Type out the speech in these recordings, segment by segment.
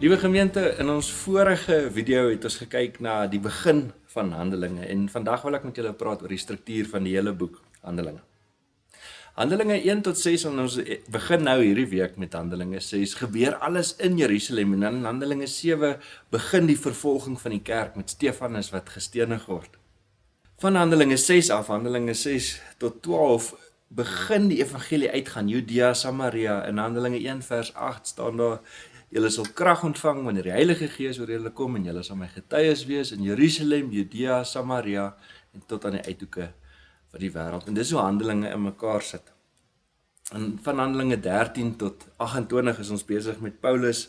Liewe gemeente, in ons vorige video het ons gekyk na die begin van Handelinge en vandag wil ek met julle praat oor die struktuur van die hele boek Handelinge. Handelinge 1 tot 6, en ons begin nou hierdie week met Handelinge 6, gebeur alles in Jerusalem en dan in Handelinge 7 begin die vervolging van die kerk met Stefanus wat gestenig word. Van Handelinge 6 af, Handelinge 6 tot 12, begin die evangelie uitgaan, Judea, Samaria. In Handelinge 1 vers 8 staan daar: julle sal krag ontvang wanneer die Heilige Gees oor julle kom en julle sal my getuies wees in Jerusalem, Judea, Samaria en tot aan die uithoeke van die wêreld. En dis hoe Handelinge in mekaar sit. En van Handelinge 13 tot 28 is ons besig met Paulus,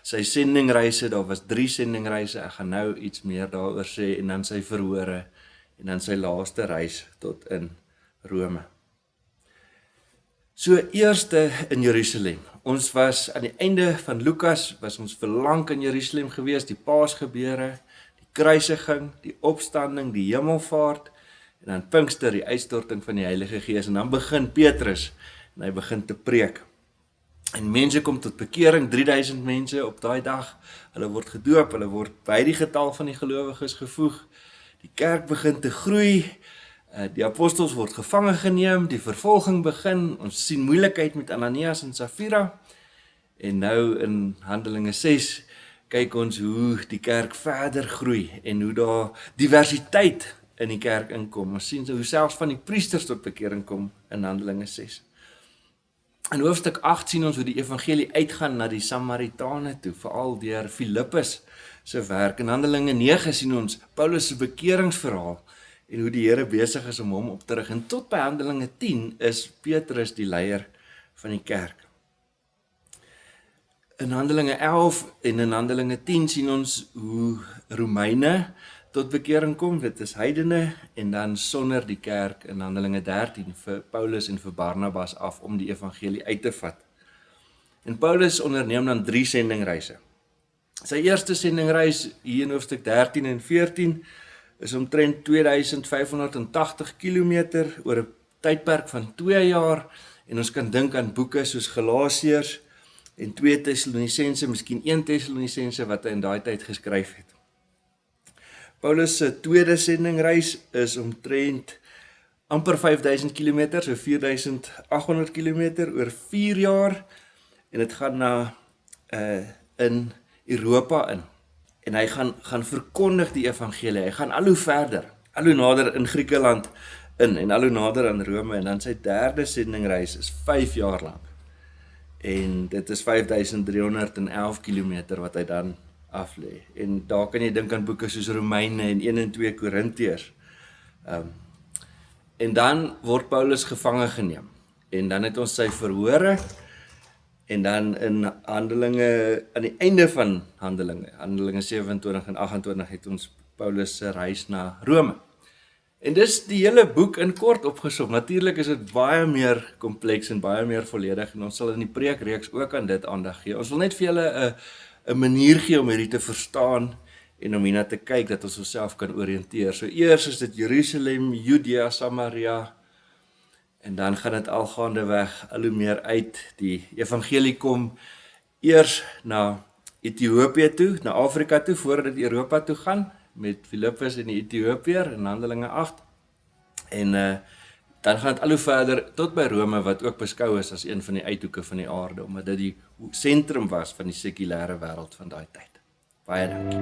sy sendingreise. Daar was 3 sendingreise, ek gaan nou iets meer daaroor sê, en dan sy verhore en dan sy laaste reis tot in Rome. So eerste in Jerusalem. Ons was aan die einde van Lukas, was ons vir lank in Jerusalem gewees, die Paasgebeure, die kruisiging, die opstanding, die hemelvaart, en dan Pinkster, die uitstorting van die Heilige Gees, en dan begin Petrus, en hy begin te preek. En mense kom tot bekering, 3000 mense op daai dag, hulle word gedoop, hulle word by die getal van die gelowiges gevoeg, die kerk begin te groei, die apostels word gevange geneem, die vervolging begin, ons sien moeilikheid met Ananias en Safira, en nou in Handelinge 6 kyk ons hoe die kerk verder groei, en hoe daar diversiteit in die kerk inkom. Ons sien hoe selfs van die priesters tot bekering kom in Handelinge 6. In hoofstuk 8 sien ons hoe die evangelie uitgaan na die Samaritane toe, veral deur Filippus se werk. In Handelinge 9 sien ons Paulus se bekeringsverhaal, en hoe die Here besig is om hom op te rig. En tot by Handelinge 10 is Petrus die leier van die kerk. In Handelinge 11 en in Handelinge 10 sien ons hoe Romeine tot bekering kom, dit is heidene, en dan sonder die kerk in Handelinge 13 vir Paulus en vir Barnabas af om die evangelie uit te vat. En Paulus onderneem dan 3 sendingreise. Sy eerste sendingreis hier in hoofstuk 13 en 14 is omtrent 2580 kilometer oor 'n tydperk van 2 jaar, en ons kan dink aan boeke soos Galasiërs en 2 Tessalonisense, miskien 1 Tessalonisense wat hy in daai tyd geskryf het. Paulus se tweede sendingreis is omtrent amper 5000 kilometer, so 4800 kilometer oor 4 jaar, en dit gaan in Europa in. En hy gaan verkondig die evangelie, hy gaan al hoe verder, al hoe nader in Griekeland in, en al hoe nader aan Rome, en dan sy derde sendingreis is 5 jaar lang. En dit is 5311 kilometer wat hy dan aflê. En daar kan jy dink aan boeke soos Romeine en 1 en 2 Korintiërs. En dan word Paulus gevange geneem, en dan het ons sy verhore, en dan in Handelinge, aan die einde van Handelinge 27 en 28 het ons Paulus se reis na Rome. En dis die hele boek in kort opgesom. Natuurlik is dit baie meer kompleks en baie meer volledig, en ons sal in die preekreeks ook aan dit aandag gee. Ons wil net vir julle 'n manier gee om hierdie te verstaan en om hierna te kyk dat ons onsself kan oriënteer. So eers is dit Jerusalem, Judea, Samaria, en dan gaan dit algaande weg al hoe meer uit. Die evangelie kom eers na Ethiopië toe, na Afrika toe, voordat dit Europa toe gaan, met Filippus en die Ethiopiër in Handelinge 8. En dan gaan dit al hoe verder tot by Rome, wat ook beskou is as een van die uithoeke van die aarde, omdat dit die sentrum was van die sekulêre wêreld van daai tyd. Baie dankie.